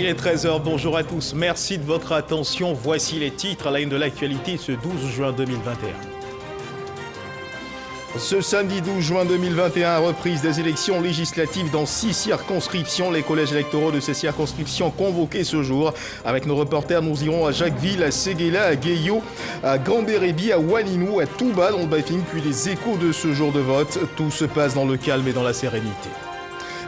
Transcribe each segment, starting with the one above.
Il est 13h, bonjour à tous, merci de votre attention. Voici les titres à la une de l'actualité ce 12 juin 2021. Ce samedi 12 juin 2021, reprise des élections législatives dans 6 circonscriptions. Les collèges électoraux de ces circonscriptions convoqués ce jour. Avec nos reporters, nous irons à Jacquesville, à Séguéla, à Guéyo, à Gambérébi, à Walinou, à Touba dans le briefing, puis les échos de ce jour de vote. Tout se passe dans le calme et dans la sérénité.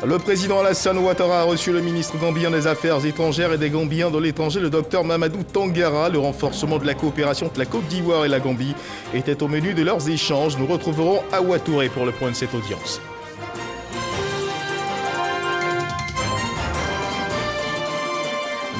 Le président Alassane Ouattara a reçu le ministre gambien des Affaires étrangères et des Gambiens de l'étranger, le docteur Mamadou Tangara. Le renforcement de la coopération entre la Côte d'Ivoire et la Gambie était au menu de leurs échanges. Nous retrouverons Awa Touré pour le point de cette audience.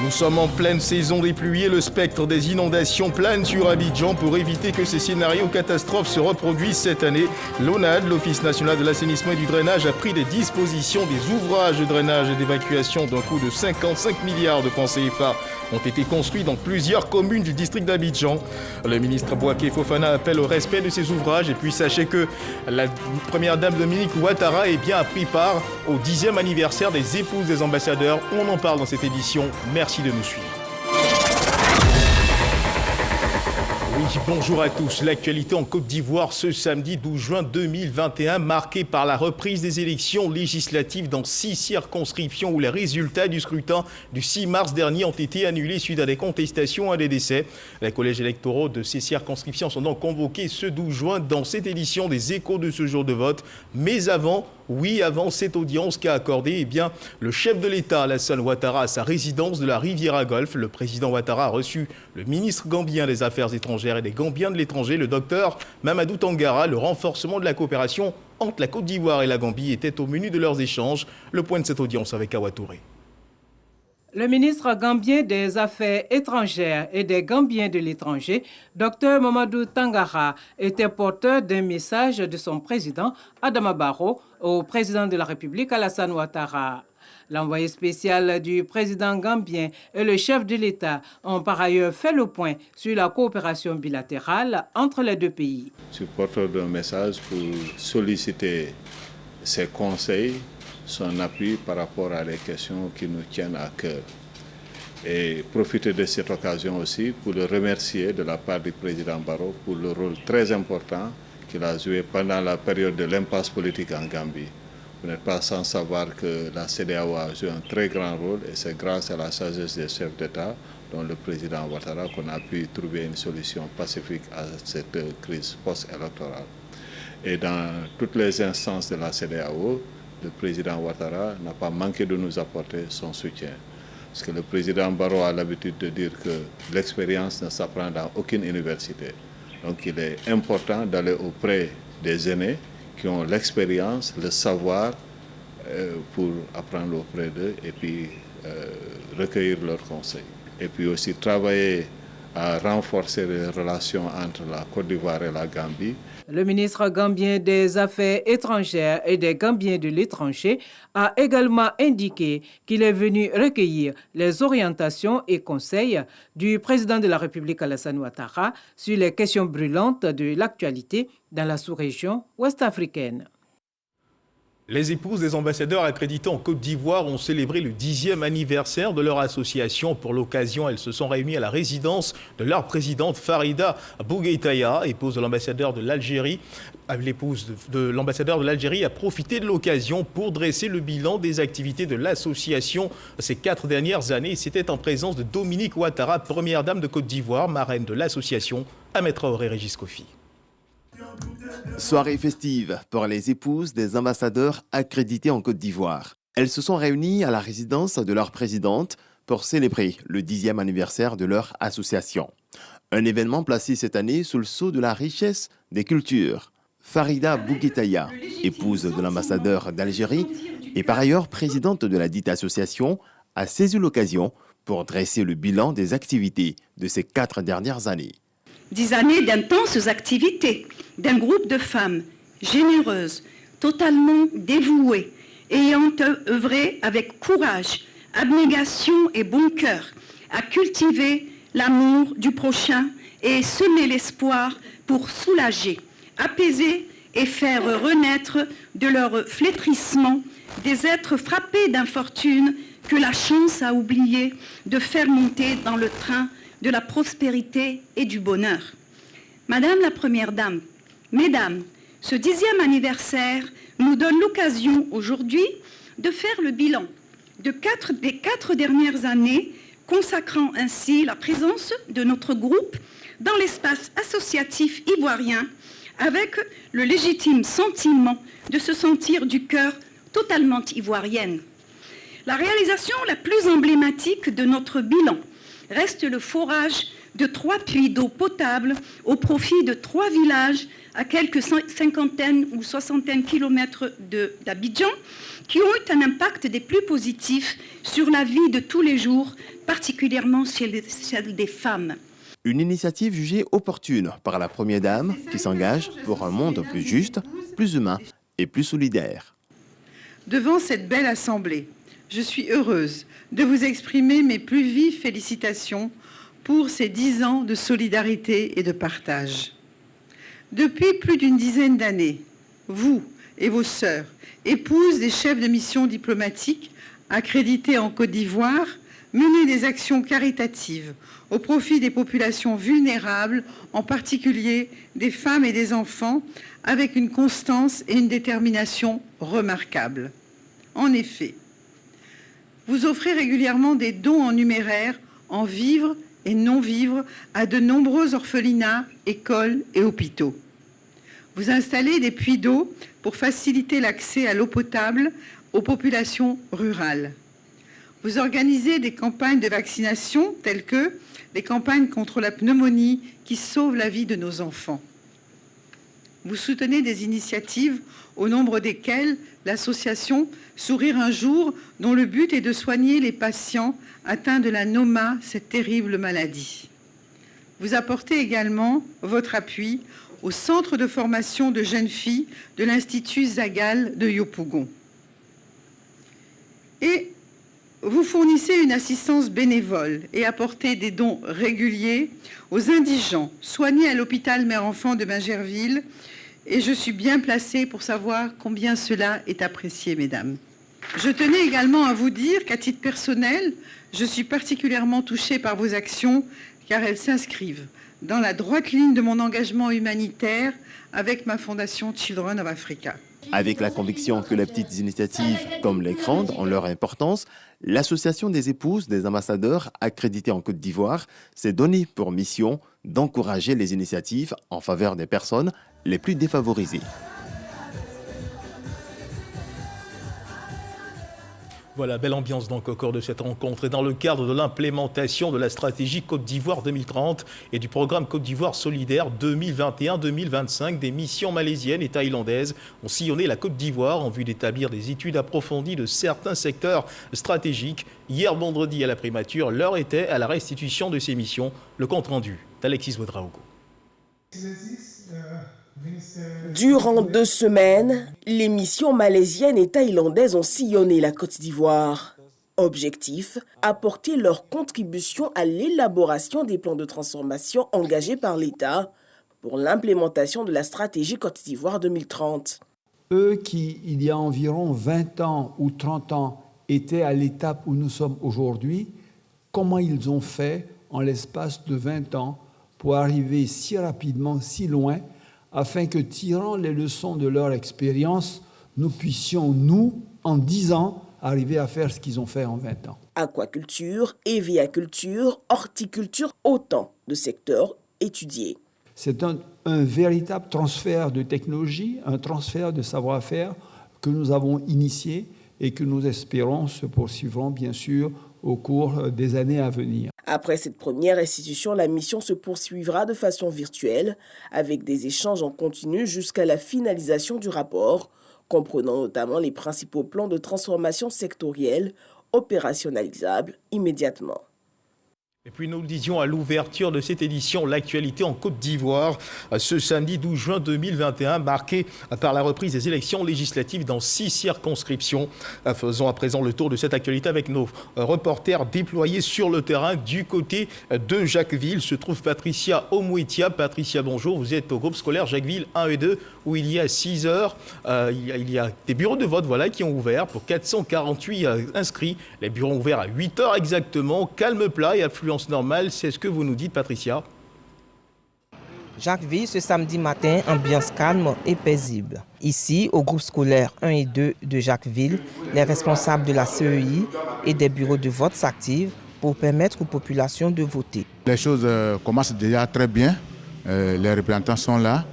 Nous sommes en pleine saison des pluies et le spectre des inondations plane sur Abidjan. Pour éviter que ces scénarios catastrophes se reproduisent cette année, l'ONAD, l'Office national de l'assainissement et du drainage, a pris des dispositions. Des ouvrages de drainage et d'évacuation d'un coût de 55 milliards de francs CFA ont été construits dans plusieurs communes du district d'Abidjan. Le ministre Bouaké Fofana appelle au respect de ces ouvrages. Et puis sachez que la première dame Dominique Ouattara a pris part au 10e anniversaire des épouses des ambassadeurs. On en parle dans cette édition. Merci de nous suivre. Oui, bonjour à tous. L'actualité en Côte d'Ivoire ce samedi 12 juin 2021, marquée par la reprise des élections législatives dans 6 circonscriptions où les résultats du scrutin du 6 mars dernier ont été annulés suite à des contestations et des décès. Les collèges électoraux de ces circonscriptions sont donc convoqués ce 12 juin dans cette édition des échos de ce jour de vote. Mais avant cette audience qu'a accordée le chef de l'État, Alassane Ouattara, à sa résidence de la Riviera Golf. Le président Ouattara a reçu le ministre gambien des Affaires étrangères et des Gambiens de l'étranger, le docteur Mamadou Tangara. Le renforcement de la coopération entre la Côte d'Ivoire et la Gambie était au menu de leurs échanges. Le point de cette audience avec Awa Touré. Le ministre gambien des Affaires étrangères et des Gambiens de l'étranger, Dr Mamadou Tangara, était porteur d'un message de son président, Adama Barrow, au président de la République, Alassane Ouattara. L'envoyé spécial du président gambien et le chef de l'État ont par ailleurs fait le point sur la coopération bilatérale entre les deux pays. Je suis porteur d'un message pour solliciter ses conseils, son appui par rapport à les questions qui nous tiennent à cœur. Et profiter de cette occasion aussi pour le remercier de la part du président Barrow pour le rôle très important qu'il a joué pendant la période de l'impasse politique en Gambie. Vous n'êtes pas sans savoir que la CEDEAO a joué un très grand rôle et c'est grâce à la sagesse des chefs d'État, dont le président Ouattara, qu'on a pu trouver une solution pacifique à cette crise post-électorale. Et dans toutes les instances de la CEDEAO, le président Ouattara n'a pas manqué de nous apporter son soutien. Parce que le président Barrow a l'habitude de dire que l'expérience ne s'apprend dans aucune université. Donc il est important d'aller auprès des aînés qui ont l'expérience, le savoir pour apprendre auprès d'eux et puis recueillir leurs conseils. Et puis aussi travailler à renforcer les relations entre la Côte d'Ivoire et la Gambie. Le ministre gambien des Affaires étrangères et des Gambiens de l'étranger a également indiqué qu'il est venu recueillir les orientations et conseils du président de la République Alassane Ouattara sur les questions brûlantes de l'actualité dans la sous-région ouest-africaine. Les épouses des ambassadeurs accrédités en Côte d'Ivoire ont célébré le 10e anniversaire de leur association. Pour l'occasion, elles se sont réunies à la résidence de leur présidente Farida Bougueitaya, épouse de l'ambassadeur de l'Algérie. L'épouse de l'ambassadeur de l'Algérie a profité de l'occasion pour dresser le bilan des activités de l'association ces 4 dernières années. C'était en présence de Dominique Ouattara, première dame de Côte d'Ivoire, marraine de l'association, Ahmed Traoré Régis Kofi. Soirée festive pour les épouses des ambassadeurs accrédités en Côte d'Ivoire. Elles se sont réunies à la résidence de leur présidente pour célébrer le 10e anniversaire de leur association. Un événement placé cette année sous le sceau de la richesse des cultures. Farida Bougueitaya, épouse de l'ambassadeur d'Algérie et par ailleurs présidente de la dite association, a saisi l'occasion pour dresser le bilan des activités de ces 4 dernières années. 10 années d'intenses activités d'un groupe de femmes généreuses, totalement dévouées, ayant œuvré avec courage, abnégation et bon cœur à cultiver l'amour du prochain et semer l'espoir pour soulager, apaiser et faire renaître de leur flétrissement des êtres frappés d'infortune que la chance a oublié de faire monter dans le train de la prospérité et du bonheur. Madame la Première Dame, Mesdames, ce 10e anniversaire nous donne l'occasion aujourd'hui de faire le bilan des 4 dernières années, consacrant ainsi la présence de notre groupe dans l'espace associatif ivoirien, avec le légitime sentiment de se sentir du cœur totalement ivoirienne. La réalisation la plus emblématique de notre bilan reste le forage de 3 puits d'eau potable au profit de 3 villages à quelques cinquantaines ou soixantaines de kilomètres d'Abidjan, qui ont eu un impact des plus positifs sur la vie de tous les jours, particulièrement celle des femmes. Une initiative jugée opportune par la Première Dame qui s'engage pour un monde plus juste, plus humain et plus solidaire. Devant cette belle assemblée, je suis heureuse de vous exprimer mes plus vives félicitations pour ces 10 ans de solidarité et de partage. Depuis plus d'une dizaine d'années, vous et vos sœurs, épouses des chefs de mission diplomatiques accrédités en Côte d'Ivoire, menez des actions caritatives au profit des populations vulnérables, en particulier des femmes et des enfants, avec une constance et une détermination remarquables. En effet, vous offrez régulièrement des dons en numéraire, en vivres et non-vivres, à de nombreux orphelinats, écoles et hôpitaux. Vous installez des puits d'eau pour faciliter l'accès à l'eau potable aux populations rurales. Vous organisez des campagnes de vaccination telles que les campagnes contre la pneumonie qui sauvent la vie de nos enfants. Vous soutenez des initiatives au nombre desquelles l'association Sourire un jour, dont le but est de soigner les patients atteints de la NOMA, cette terrible maladie. Vous apportez également votre appui au centre de formation de jeunes filles de l'Institut Zagal de Yopougon. Et vous fournissez une assistance bénévole et apportez des dons réguliers aux indigents soignés à l'hôpital Mère-Enfant de Bingerville. Et je suis bien placée pour savoir combien cela est apprécié, mesdames. Je tenais également à vous dire qu'à titre personnel, je suis particulièrement touchée par vos actions car elles s'inscrivent dans la droite ligne de mon engagement humanitaire avec ma fondation Children of Africa. Avec la conviction que les petites initiatives comme les grandes ont leur importance, l'Association des épouses des ambassadeurs accrédités en Côte d'Ivoire s'est donnée pour mission d'encourager les initiatives en faveur des personnes les plus défavorisées. Voilà, belle ambiance donc au cours de cette rencontre et dans le cadre de l'implémentation de la stratégie Côte d'Ivoire 2030 et du programme Côte d'Ivoire solidaire 2021-2025, des missions malaisiennes et thaïlandaises ont sillonné la Côte d'Ivoire en vue d'établir des études approfondies de certains secteurs stratégiques. Hier vendredi à la primature, l'heure était à la restitution de ces missions. Le compte-rendu d'Alexis Ouedraogo. Durant 2 semaines, les missions malaisiennes et thaïlandaises ont sillonné la Côte d'Ivoire. Objectif, apporter leur contribution à l'élaboration des plans de transformation engagés par l'État pour l'implémentation de la stratégie Côte d'Ivoire 2030. Eux qui, il y a environ 20 ans ou 30 ans, étaient à l'étape où nous sommes aujourd'hui, comment ils ont fait en l'espace de 20 ans pour arriver si rapidement, si loin, afin que, tirant les leçons de leur expérience, nous puissions, nous, en 10 ans, arriver à faire ce qu'ils ont fait en 20 ans. Aquaculture, éviaculture, horticulture, autant de secteurs étudiés. C'est un véritable transfert de technologie, un transfert de savoir-faire que nous avons initié et que nous espérons se poursuivront, bien sûr, au cours des années à venir. Après cette première institution, la mission se poursuivra de façon virtuelle avec des échanges en continu jusqu'à la finalisation du rapport, comprenant notamment les principaux plans de transformation sectorielle opérationnalisables immédiatement. Et puis nous le disions à l'ouverture de cette édition, l'actualité en Côte d'Ivoire, ce samedi 12 juin 2021, marqué par la reprise des élections législatives dans 6 circonscriptions. Faisons à présent le tour de cette actualité avec nos reporters déployés sur le terrain. Du côté de Jacquesville se trouve Patricia Omouetia. Patricia, bonjour, vous êtes au groupe scolaire Jacquesville 1 et 2 où il y a 6 heures, il y a des bureaux de vote qui ont ouvert pour 448 inscrits. Les bureaux ont ouvert à 8 heures exactement, calme plat et affluence normale, c'est ce que vous nous dites, Patricia. Jacquesville, ce samedi matin, ambiance calme et paisible. Ici, au groupe scolaire 1 et 2 de Jacquesville, les responsables de la CEI et des bureaux de vote s'activent pour permettre aux populations de voter. Les choses commencent déjà très bien. Les représentants sont là.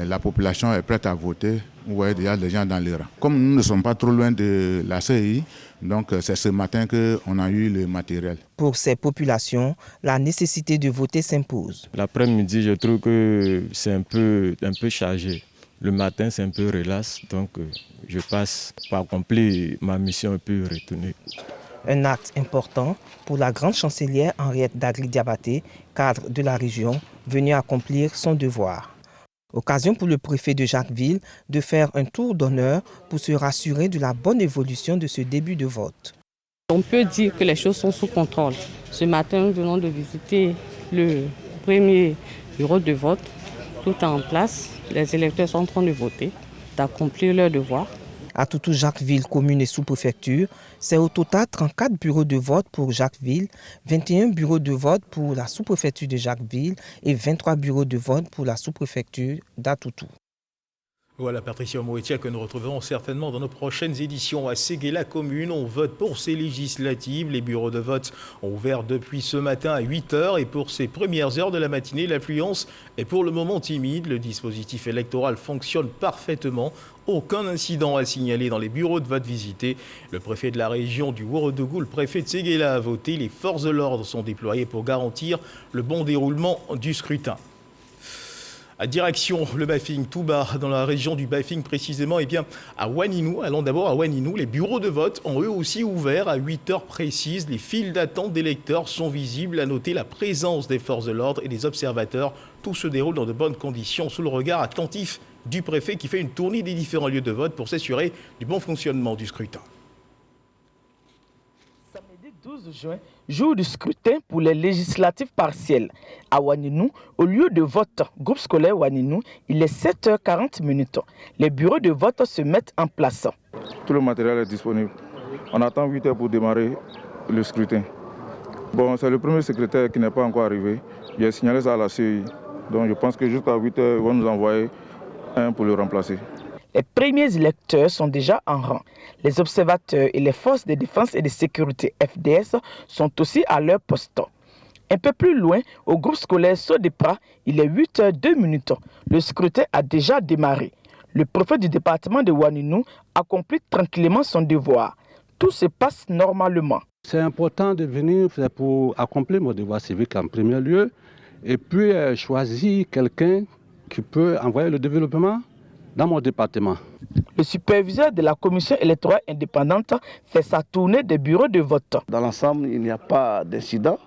La population est prête à voter. Vous voyez déjà les gens dans les rangs. Comme nous ne sommes pas trop loin de la CEI, donc c'est ce matin qu'on a eu le matériel. Pour ces populations, la nécessité de voter s'impose. L'après-midi, je trouve que c'est un peu chargé. Le matin, c'est un peu relax, donc je passe pour accomplir ma mission un peu retournée. Un acte important pour la grande chancelière Henriette Dagli-Diabaté, cadre de la région, venue accomplir son devoir. Occasion pour le préfet de Jacquesville de faire un tour d'honneur pour se rassurer de la bonne évolution de ce début de vote. On peut dire que les choses sont sous contrôle. Ce matin, nous venons de visiter le premier bureau de vote. Tout est en place. Les électeurs sont en train de voter, d'accomplir leur devoir. À Toutou Jacquesville, commune et sous-préfecture, c'est au total 34 bureaux de vote pour Jacquesville, 21 bureaux de vote pour la sous-préfecture de Jacquesville et 23 bureaux de vote pour la sous-préfecture d'Atoutou. Voilà Patricia Omouetia que nous retrouverons certainement dans nos prochaines éditions. À Séguéla commune, on vote pour ces législatives. Les bureaux de vote ont ouvert depuis ce matin à 8 heures et pour ces premières heures de la matinée, l'affluence est pour le moment timide. Le dispositif électoral fonctionne parfaitement. Aucun incident à signaler dans les bureaux de vote visités. Le préfet de la région du Ourodougou, le préfet de Séguéla a voté. Les forces de l'ordre sont déployées pour garantir le bon déroulement du scrutin. À direction le Bafing, tout bas dans la région du Bafing précisément, et bien à Ouaninou. Allons d'abord à Ouaninou. Les bureaux de vote ont eux aussi ouvert à 8 heures précises. Les files d'attente des électeurs sont visibles. À noter la présence des forces de l'ordre et des observateurs. Tout se déroule dans de bonnes conditions sous le regard attentif du préfet qui fait une tournée des différents lieux de vote pour s'assurer du bon fonctionnement du scrutin. Samedi 12 juin, jour du scrutin pour les législatives partielles. À Ouaninou, au lieu de vote, groupe scolaire Ouaninou, il est 7h40. Les bureaux de vote se mettent en place. Tout le matériel est disponible. On attend 8 heures pour démarrer le scrutin. Bon, c'est le premier secrétaire qui n'est pas encore arrivé. J'ai signalé ça à la CEI. Donc je pense que jusqu'à 8 heures, ils vont nous envoyer un pour le remplacer. Les premiers électeurs sont déjà en rang. Les observateurs et les forces de défense et de sécurité FDS sont aussi à leur poste. Un peu plus loin, au groupe scolaire Sodepra, il est 8h02. Le scrutin a déjà démarré. Le préfet du département de Ouaninou accomplit tranquillement son devoir. Tout se passe normalement. C'est important de venir pour accomplir mon devoir civique en premier lieu et puis choisir quelqu'un qui peut envoyer le développement dans mon département. Le superviseur de la commission électorale indépendante fait sa tournée des bureaux de vote. Dans l'ensemble, il n'y a pas d'incident.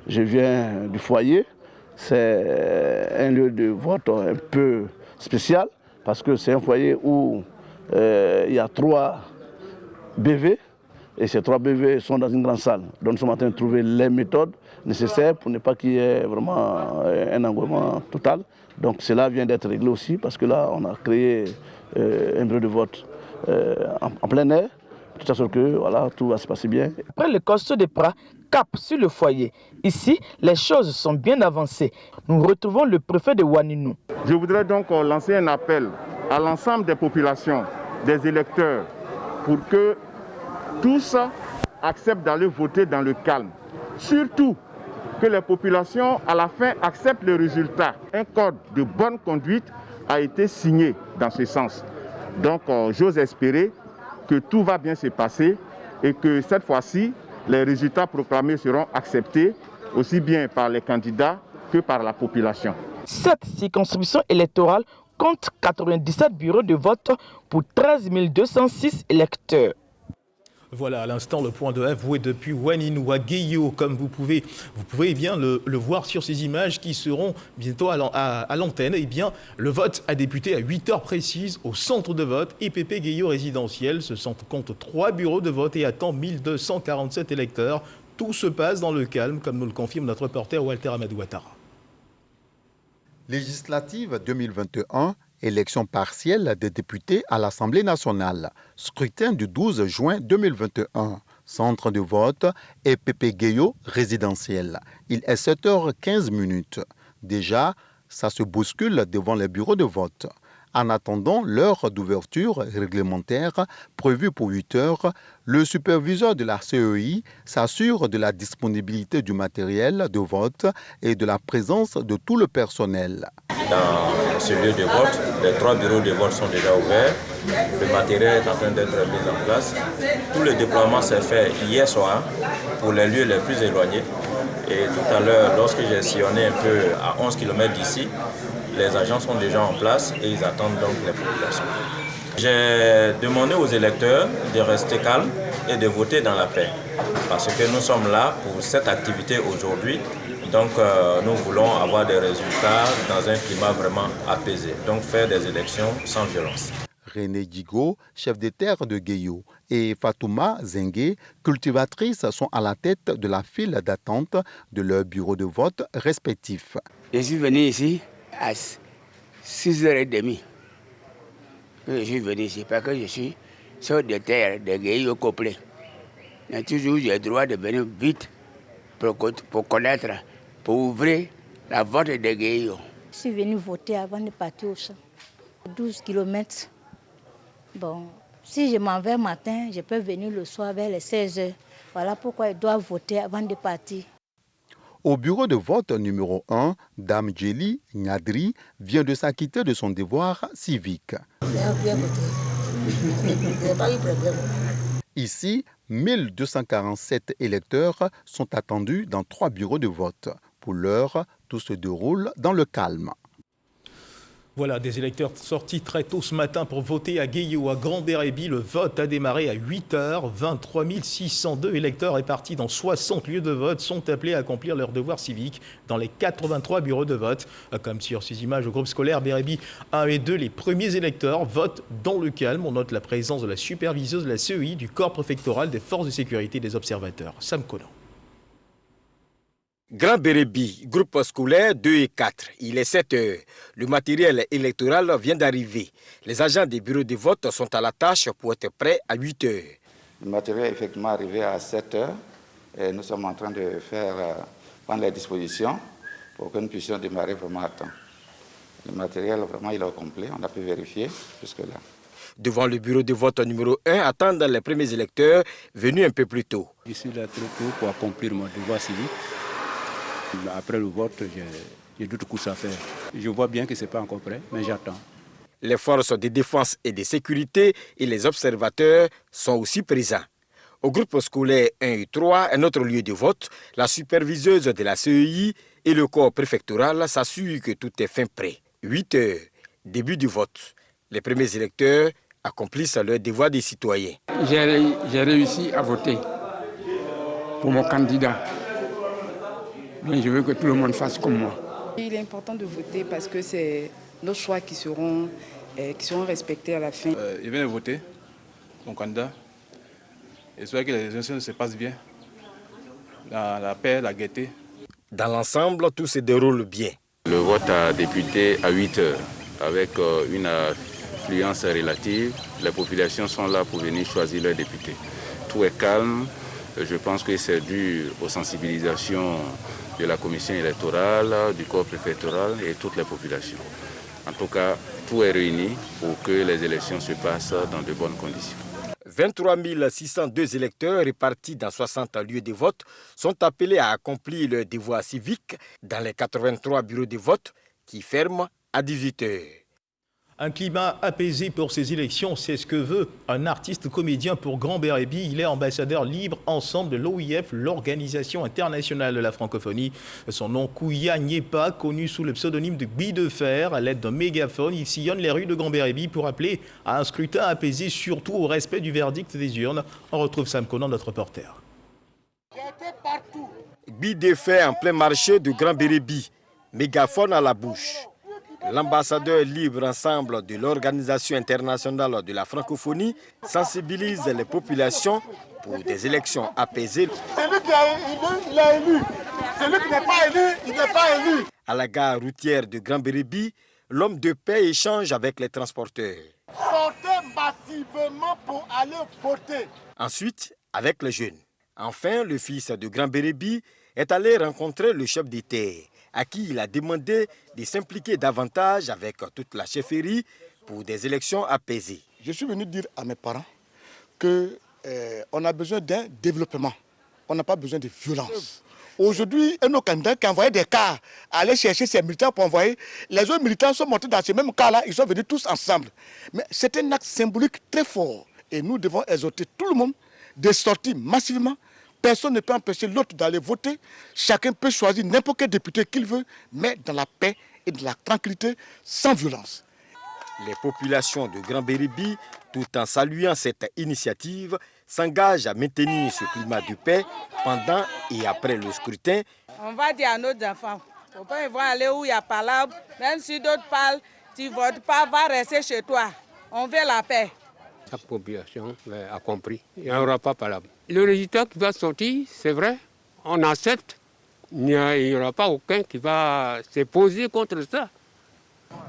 Je viens du foyer. C'est un lieu de vote un peu spécial parce que c'est un foyer où il y a 3 BV et ces 3 BV sont dans une grande salle. Donc nous sommes en train de trouver les méthodes nécessaires pour ne pas qu'il y ait vraiment un engouement total. Donc cela vient d'être réglé aussi parce que là on a créé un bureau de vote en plein air, de toute sorte que voilà, tout va se passer bien. Après le costaud des Pras, cap sur le foyer. Ici, les choses sont bien avancées. Nous retrouvons le préfet de Ouaninou. Je voudrais donc lancer un appel à l'ensemble des populations, des électeurs, pour que tous acceptent d'aller voter dans le calme. Surtout que les populations, à la fin, acceptent le résultat. Un code de bonne conduite a été signé dans ce sens. Donc, j'ose espérer que tout va bien se passer et que cette fois-ci, les résultats proclamés seront acceptés aussi bien par les candidats que par la population. Cette circonscription électorale compte 97 bureaux de vote pour 13 206 électeurs. Voilà, à l'instant, le point de avoué depuis Waninwa Gueyo, comme vous pouvez bien le voir sur ces images qui seront bientôt à l'antenne. Eh bien, le vote a débuté à 8h précises au centre de vote IPP Gueyo résidentiel. Ce centre compte 3 bureaux de vote et attend 1247 électeurs. Tout se passe dans le calme, comme nous le confirme notre reporter Walter Amadou Ouattara. Législative 2021, élection partielle des députés à l'Assemblée nationale. Scrutin du 12 juin 2021. Centre de vote IPP Gueyo résidentiel. Il est 7h15. Déjà, ça se bouscule devant les bureaux de vote. En attendant l'heure d'ouverture réglementaire prévue pour 8 heures, le superviseur de la CEI s'assure de la disponibilité du matériel de vote et de la présence de tout le personnel. Dans ce lieu de vote, les 3 bureaux de vote sont déjà ouverts. Le matériel est en train d'être mis en place. Tout le déploiement s'est fait hier soir pour les lieux les plus éloignés. Et tout à l'heure, lorsque j'ai sillonné un peu à 11 km d'ici, les agents sont déjà en place et ils attendent donc les populations. J'ai demandé aux électeurs de rester calmes et de voter dans la paix. Parce que nous sommes là pour cette activité aujourd'hui. Donc nous voulons avoir des résultats dans un climat vraiment apaisé. Donc faire des élections sans violence. René Digo, chef de terre de Gueyo, et Fatouma Zengue, cultivatrice, sont à la tête de la file d'attente de leurs bureaux de vote respectifs. Je suis venu ici à 6h30. Je suis venu ici parce que je suis sur des terres de Gueyo complet. Mais toujours j'ai le droit de venir vite pour connaître, pour ouvrir la vote de Gueyo. Je suis venu voter avant de partir au champ. 12 km. Bon, si je m'en vais matin, je peux venir le soir vers les 16h. Voilà pourquoi je dois voter avant de partir. Au bureau de vote numéro 1, Dame Djeli Nyadri vient de s'acquitter de son devoir civique. Ici, 1247 électeurs sont attendus dans 3 bureaux de vote. Pour l'heure, tout se déroule dans le calme. Voilà, des électeurs sortis très tôt ce matin pour voter à Gueyo, à Grand-Bérébi. Le vote a démarré à 8h. 23 602 électeurs répartis dans 60 lieux de vote sont appelés à accomplir leur devoir civique dans les 83 bureaux de vote. Comme sur ces images au groupe scolaire Bérébi 1 et 2, les premiers électeurs votent dans le calme. On note la présence de la superviseuse de la CEI, du corps préfectoral, des forces de sécurité et des observateurs. Sam Conan. Grand-Bérébi, groupe scolaire 2 et 4. Il est 7h. Le matériel électoral vient d'arriver. Les agents des bureaux de vote sont à la tâche pour être prêts à 8h. Le matériel est effectivement arrivé à 7h et nous sommes en train de prendre les dispositions pour que nous puissions démarrer vraiment à temps. Le matériel, vraiment, il est au complet. On a pu vérifier jusque-là. Devant le bureau de vote numéro 1, attendent les premiers électeurs venus un peu plus tôt. Je suis là très tôt pour accomplir mon devoir civique. Après le vote, j'ai d'autres courses à faire. Je vois bien que ce n'est pas encore prêt, mais j'attends. Les forces de défense et de sécurité et les observateurs sont aussi présents. Au groupe scolaire 1 et 3, un autre lieu de vote, la superviseuse de la CEI et le corps préfectoral s'assurent que tout est fin prêt. 8h, début du vote. Les premiers électeurs accomplissent leur devoir des citoyens. J'ai réussi à voter pour mon candidat. Mais je veux que tout le monde fasse comme moi. Il est important de voter parce que c'est nos choix qui seront respectés à la fin. Je viens de voter mon candidat. J'espère que les élections se passent bien, dans la paix, la gaieté. Dans l'ensemble, tout se déroule bien. Le vote a débuté à 8h avec une affluence relative. Les populations sont là pour venir choisir leurs députés. Tout est calme. Je pense que c'est dû aux sensibilisations de la commission électorale, du corps préfectoral et toutes les populations. En tout cas, tout est réuni pour que les élections se passent dans de bonnes conditions. 23 602 électeurs répartis dans 60 lieux de vote sont appelés à accomplir leur devoir civique dans les 83 bureaux de vote qui ferment à 18h. Un climat apaisé pour ces élections, c'est ce que veut un artiste comédien pour Grand Bérébi. Il est ambassadeur libre ensemble de l'OIF, l'Organisation internationale de la francophonie. Son nom, Kouya Nyepa, connu sous le pseudonyme de Guy de Fer, à l'aide d'un mégaphone, il sillonne les rues de Grand Bérébi pour appeler à un scrutin apaisé, surtout au respect du verdict des urnes. On retrouve Sam Conan, notre reporter. Guy de Fer en plein marché de Grand Bérébi, mégaphone à la bouche. L'ambassadeur libre ensemble de l'Organisation internationale de la francophonie sensibilise les populations pour des élections apaisées. Celui qui est élu, il est élu. Celui qui n'est pas élu, il n'est pas élu. À la gare routière de Grand Bérébi, l'homme de paix échange avec les transporteurs. Sortez massivement pour aller voter. Ensuite, avec les jeunes. Enfin, le fils de Grand Bérébi est allé rencontrer le chef d'État, à qui il a demandé de s'impliquer davantage avec toute la chefferie pour des élections apaisées. Je suis venu dire à mes parents qu'on a besoin d'un développement. On n'a pas besoin de violence. Aujourd'hui, un autre candidat qui a envoyé des cars aller chercher ses militants pour envoyer. Les autres militants sont montés dans ces mêmes cars-là, ils sont venus tous ensemble. Mais c'est un acte symbolique très fort. Et nous devons exhorter tout le monde de sortir massivement. Personne ne peut empêcher l'autre d'aller voter. Chacun peut choisir n'importe quel député qu'il veut, mais dans la paix et dans la tranquillité, sans violence. Les populations de Grand Bérébi, tout en saluant cette initiative, s'engagent à maintenir ce climat de paix pendant et après le scrutin. On va dire à nos enfants, ils vont aller où il y a palabre, même si d'autres parlent, tu ne votes pas, va rester chez toi. On veut la paix. Chaque population a compris, il n'y aura pas palabre. Le résultat qui va sortir, c'est vrai, on accepte. Il n'y aura pas aucun qui va s'opposer contre ça.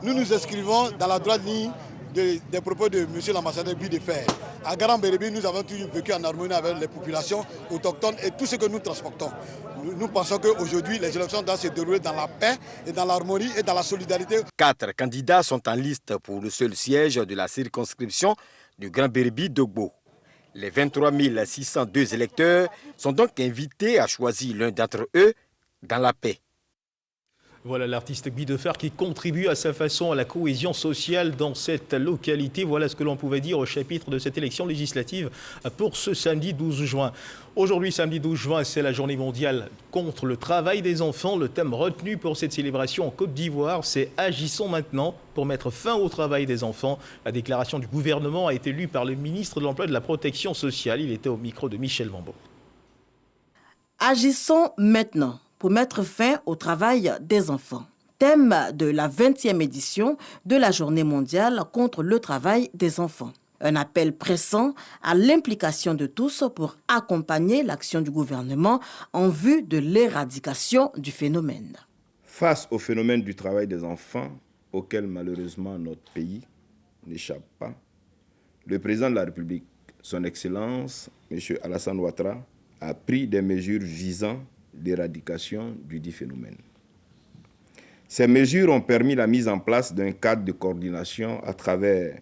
Nous nous inscrivons dans la droite ligne des propos de M. l'ambassadeur Guy de Fer. À Grand Bérébi, nous avons toujours vécu en harmonie avec les populations autochtones et tout ce que nous transportons. Nous pensons qu'aujourd'hui, les élections doivent se dérouler dans la paix et dans l'harmonie et dans la solidarité. 4 candidats sont en liste pour le seul siège de la circonscription du Grand Bérébi-Dogbo. Les 23 602 électeurs sont donc invités à choisir l'un d'entre eux dans la paix. Voilà l'artiste Guy de Fer qui contribue à sa façon à la cohésion sociale dans cette localité. Voilà ce que l'on pouvait dire au chapitre de cette élection législative pour ce samedi 12 juin. Aujourd'hui, samedi 12 juin, c'est la journée mondiale contre le travail des enfants. Le thème retenu pour cette célébration en Côte d'Ivoire, c'est « Agissons maintenant pour mettre fin au travail des enfants ». La déclaration du gouvernement a été lue par le ministre de l'Emploi et de la Protection sociale. Il était au micro de Michel Mambo. Agissons maintenant pour mettre fin au travail des enfants. Thème de la 20e édition de la Journée mondiale contre le travail des enfants. Un appel pressant à l'implication de tous pour accompagner l'action du gouvernement en vue de l'éradication du phénomène. Face au phénomène du travail des enfants, auquel malheureusement notre pays n'échappe pas, le président de la République, son Excellence, M. Alassane Ouattara, a pris des mesures visant l'éradication du dit phénomène. Ces mesures ont permis la mise en place d'un cadre de coordination à travers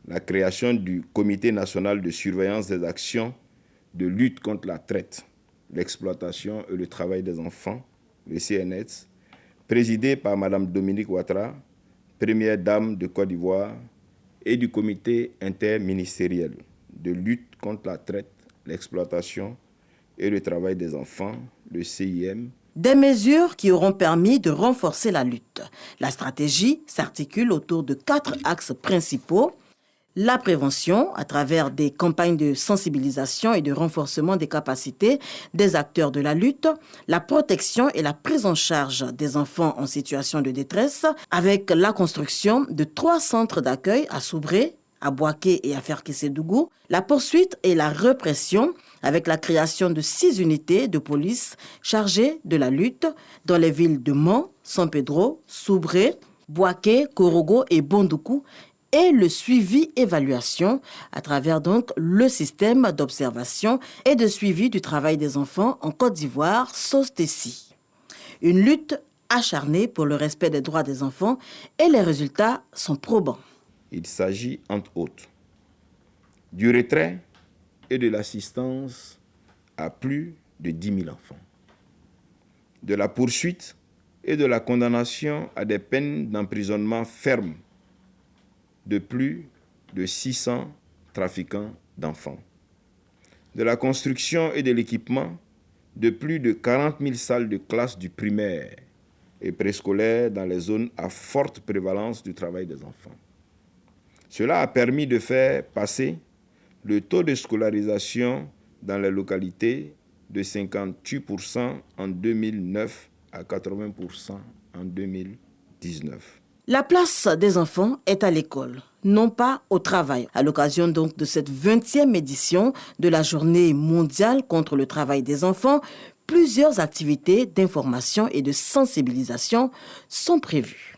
la création du Comité national de surveillance des actions de lutte contre la traite, l'exploitation et le travail des enfants, le CNETS, présidé par Mme Dominique Ouattara, première dame de Côte d'Ivoire, et du Comité interministériel de lutte contre la traite, l'exploitation et le travail des enfants, le CIM. Des mesures qui auront permis de renforcer la lutte. La stratégie s'articule autour de 4 axes principaux. La prévention, à travers des campagnes de sensibilisation et de renforcement des capacités des acteurs de la lutte. La protection et la prise en charge des enfants en situation de détresse, avec la construction de 3 centres d'accueil à Soubré, à Boaké et à Ferkessédougou. La poursuite et la répression, avec la création de 6 unités de police chargées de la lutte dans les villes de Mans, San Pedro, Soubré, Boaké, Korogo et Bondoukou, et le suivi-évaluation à travers donc le système d'observation et de suivi du travail des enfants en Côte d'Ivoire, SOSTECI. Une lutte acharnée pour le respect des droits des enfants et les résultats sont probants. Il s'agit, entre autres, du retrait et de l'assistance à plus de 10 000 enfants, de la poursuite et de la condamnation à des peines d'emprisonnement fermes de plus de 600 trafiquants d'enfants, de la construction et de l'équipement de plus de 40 000 salles de classe du primaire et préscolaire dans les zones à forte prévalence du travail des enfants. Cela a permis de faire passer le taux de scolarisation dans les localités de 58% en 2009 à 80% en 2019. La place des enfants est à l'école, non pas au travail. À l'occasion donc de cette 20e édition de la Journée mondiale contre le travail des enfants, plusieurs activités d'information et de sensibilisation sont prévues.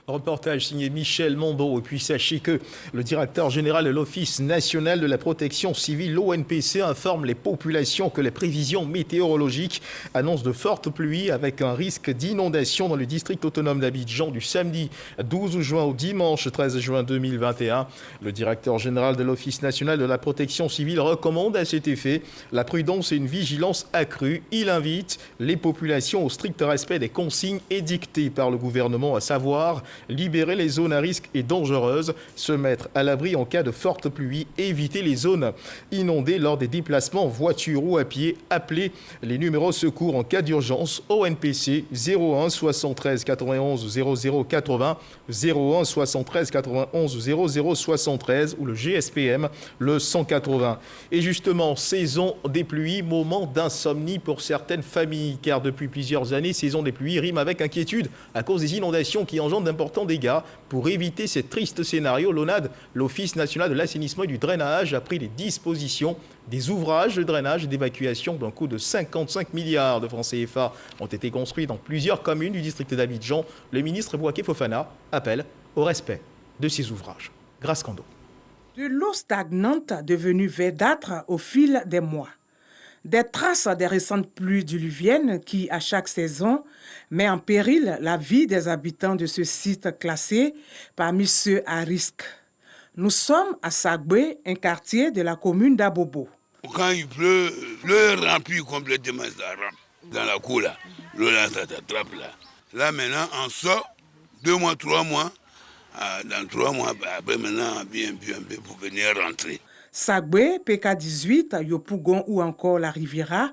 Reportage signé Michel Mondot. Et puis sachez que le directeur général de l'Office national de la protection civile, l'ONPC, informe les populations que les prévisions météorologiques annoncent de fortes pluies avec un risque d'inondation dans le district autonome d'Abidjan du samedi 12 juin au dimanche 13 juin 2021. Le directeur général de l'Office national de la protection civile recommande à cet effet la prudence et une vigilance accrue. Il invite les populations au strict respect des consignes édictées par le gouvernement, à savoir libérer les zones à risque et dangereuses, se mettre à l'abri en cas de forte pluie, éviter les zones inondées lors des déplacements en voiture ou à pied, appeler les numéros secours en cas d'urgence ONPC 01 73 91 00 80, 01 73 91 00 73 ou le GSPM le 180. Et justement, saison des pluies, moment d'insomnie pour certaines familles, car depuis plusieurs années, saison des pluies rime avec inquiétude à cause des inondations qui engendrent d'importants dégâts. Pour éviter ces tristes scénarios, l'ONAD, l'Office national de l'assainissement et du drainage, a pris les dispositions. Des ouvrages de drainage et d'évacuation d'un coût de 55 milliards de francs CFA ont été construits dans plusieurs communes du district d'Abidjan. Le ministre Bouaké Fofana appelle au respect de ces ouvrages. Grâce Kando. De l'eau stagnante devenue verdâtre au fil des mois. Des traces des récentes pluies diluviennes qui, à chaque saison, met en péril la vie des habitants de ce site classé parmi ceux à risque. Nous sommes à Sagbé, un quartier de la commune d'Abobo. Quand il pleut, l'eau remplit complètement, ça rentre dans la cour là. L'eau là, ça t'attrape là. Là maintenant, on sort 2 mois, 3 mois. Dans 3 mois, après maintenant, on vient un peu pour venir rentrer. Sagbé, PK18, Yopougon ou encore la Riviera,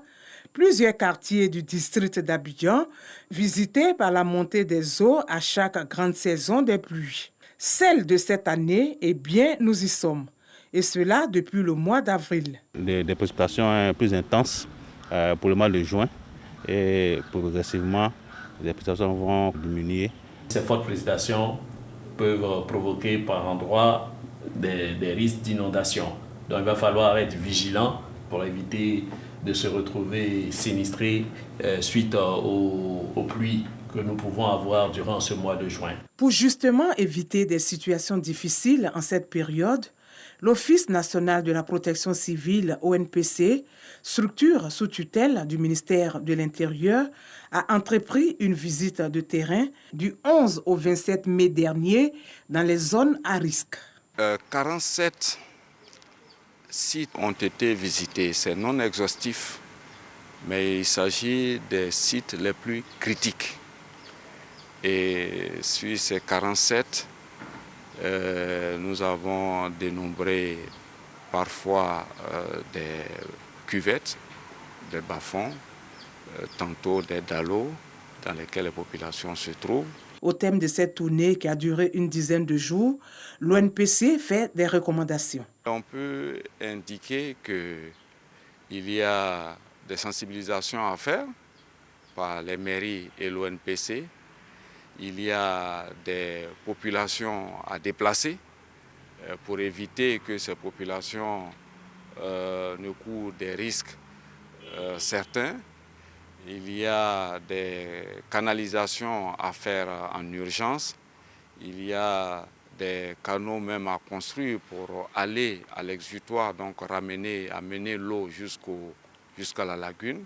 plusieurs quartiers du district d'Abidjan, visités par la montée des eaux à chaque grande saison des pluies. Celle de cette année, eh bien, nous y sommes. Et cela depuis le mois d'avril. Des précipitations plus intenses pour le mois de juin et progressivement, les précipitations vont diminuer. Ces fortes précipitations peuvent provoquer par endroits des risques d'inondation. Donc il va falloir être vigilant pour éviter de se retrouver sinistré suite aux pluies que nous pouvons avoir durant ce mois de juin. Pour justement éviter des situations difficiles en cette période, l'Office national de la protection civile, ONPC, structure sous tutelle du ministère de l'Intérieur, a entrepris une visite de terrain du 11 au 27 mai dernier dans les zones à risque. 47 sites ont été visités. C'est non exhaustif, mais il s'agit des sites les plus critiques. Et sur ces 47, nous avons dénombré parfois des cuvettes, des bas-fonds, tantôt des dallots dans lesquels les populations se trouvent. Au thème de cette tournée qui a duré une dizaine de jours, l'ONPC fait des recommandations. On peut indiquer qu'il y a des sensibilisations à faire par les mairies et l'ONPC. Il y a des populations à déplacer pour éviter que ces populations ne courent des risques certains. Il y a des canalisations à faire en urgence. Il y a des canaux même à construire pour aller à l'exutoire, donc amener l'eau jusqu'à la lagune.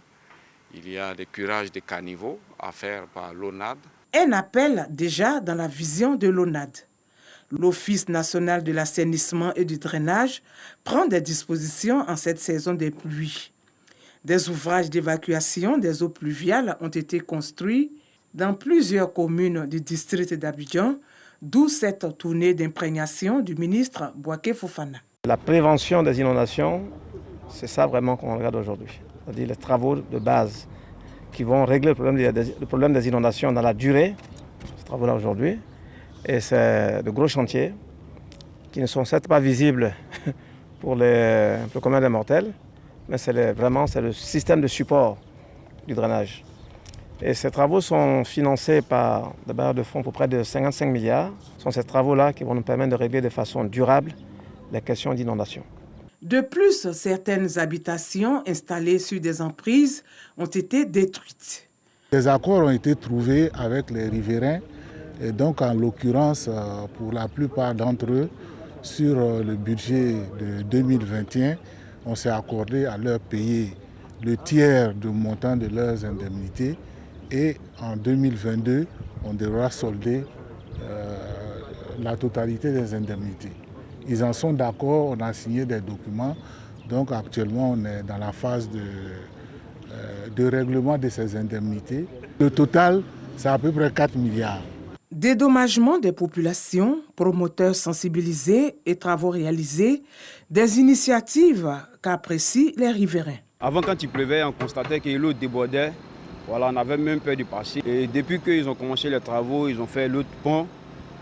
Il y a des curages de caniveaux à faire par l'ONAD. Un appel déjà dans la vision de l'ONAD. L'Office national de l'assainissement et du drainage prend des dispositions en cette saison des pluies. Des ouvrages d'évacuation des eaux pluviales ont été construits dans plusieurs communes du district d'Abidjan, D'où cette tournée d'imprégnation du ministre Bouaké Fofana. La prévention des inondations, c'est ça vraiment qu'on regarde aujourd'hui. C'est-à-dire les travaux de base qui vont régler le problème des inondations dans la durée, ces travaux-là aujourd'hui. Et c'est de gros chantiers qui ne sont certes pas visibles pour le commun des mortels, mais c'est le système de support du drainage. Et ces travaux sont financés par des bailleurs de fonds pour près de 55 milliards. Ce sont ces travaux-là qui vont nous permettre de régler de façon durable les questions d'inondation. De plus, certaines habitations installées sur des emprises ont été détruites. Des accords ont été trouvés avec les riverains et donc en l'occurrence pour la plupart d'entre eux sur le budget de 2021, on s'est accordé à leur payer le tiers du montant de leurs indemnités et en 2022, on devra solder la totalité des indemnités. Ils en sont d'accord, on a signé des documents, donc actuellement on est dans la phase de règlement de ces indemnités. Le total, c'est à peu près 4 milliards. Dédommagement des populations, promoteurs sensibilisés et travaux réalisés, des initiatives qu'apprécient les riverains. Avant, quand il pleuvait, on constatait que l'eau débordait. Voilà, on avait même peur de passer. Et depuis qu'ils ont commencé les travaux, ils ont fait l'autre pont.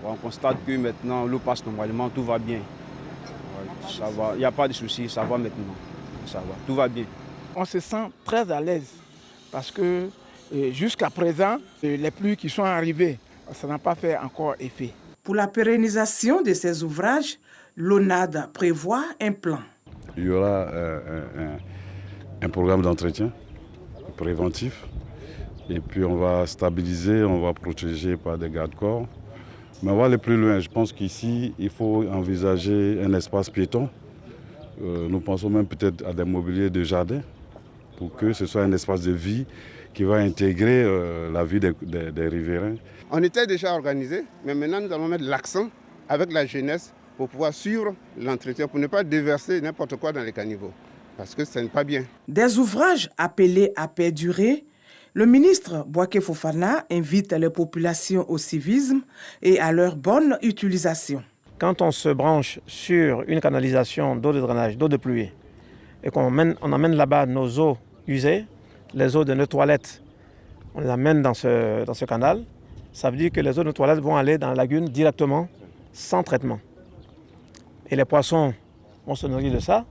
On constate que maintenant l'eau passe normalement, tout va bien. Ça va, il n'y a pas de souci, ça va maintenant. Ça va, tout va bien. On se sent très à l'aise parce que jusqu'à présent, les pluies qui sont arrivées, ça n'a pas fait encore effet. Pour la pérennisation de ces ouvrages, l'ONAD prévoit un plan. Il y aura un programme d'entretien préventif et puis on va stabiliser, on va protéger par des garde-corps. Mais on va aller plus loin. Je pense qu'ici, il faut envisager un espace piéton. Nous pensons même peut-être à des mobiliers de jardin pour que ce soit un espace de vie qui va intégrer la vie des riverains. On était déjà organisé, mais maintenant nous allons mettre l'accent avec la jeunesse pour pouvoir suivre l'entretien, pour ne pas déverser n'importe quoi dans les caniveaux, parce que ce n'est pas bien. Des ouvrages appelés à perdurer, le ministre Bouaké Fofana invite les populations au civisme et à leur bonne utilisation. Quand on se branche sur une canalisation d'eau de drainage, d'eau de pluie, et qu'on emmène là-bas nos eaux usées, les eaux de nos toilettes, on les amène dans ce canal, ça veut dire que les eaux de nos toilettes vont aller dans la lagune directement, sans traitement. Et les poissons vont se nourrir de ça,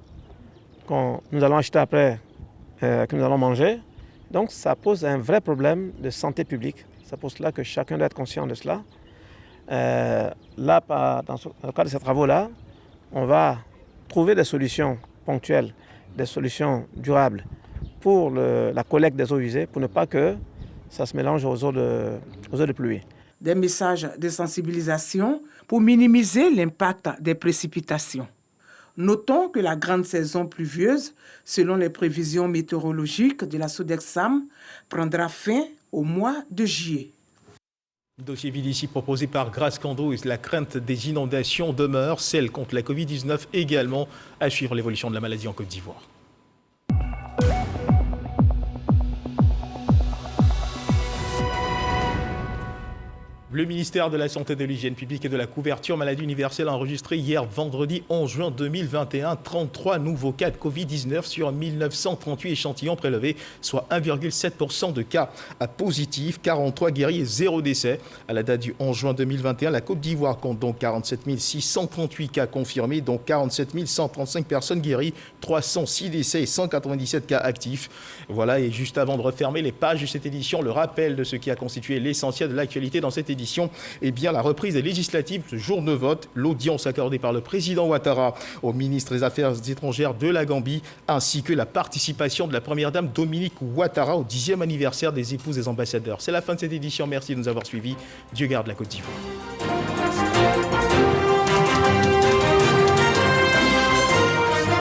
qu'on nous allons acheter après, que nous allons manger. Donc ça pose un vrai problème de santé publique. C'est pour cela que chacun doit être conscient de cela. Là, dans le cadre de ces travaux-là, on va trouver des solutions ponctuelles, des solutions durables pour la collecte des eaux usées, pour ne pas que ça se mélange aux eaux de pluie. Des messages de sensibilisation pour minimiser l'impact des précipitations. Notons que la grande saison pluvieuse, selon les prévisions météorologiques de la Sodexam, prendra fin au mois de juillet. Dossier Vidici proposé par Grace Cando et la crainte des inondations demeure, celle contre la Covid-19 également, à suivre l'évolution de la maladie en Côte d'Ivoire. Le ministère de la Santé, de l'Hygiène publique et de la couverture maladie universelle a enregistré hier vendredi 11 juin 2021 33 nouveaux cas de Covid-19 sur 1938 échantillons prélevés, soit 1,7% de cas positifs, 43 guéris et 0 décès. À la date du 11 juin 2021, la Côte d'Ivoire compte donc 47 638 cas confirmés, dont 47 135 personnes guéries, 306 décès et 197 cas actifs. Voilà, et juste avant de refermer les pages de cette édition, le rappel de ce qui a constitué l'essentiel de l'actualité dans cette édition. Eh bien, la reprise des législatives, ce jour de vote, l'audience accordée par le président Ouattara au ministre des Affaires étrangères de la Gambie, ainsi que la participation de la première dame Dominique Ouattara au 10e anniversaire des épouses des ambassadeurs. C'est la fin de cette édition. Merci de nous avoir suivis. Dieu garde la Côte d'Ivoire.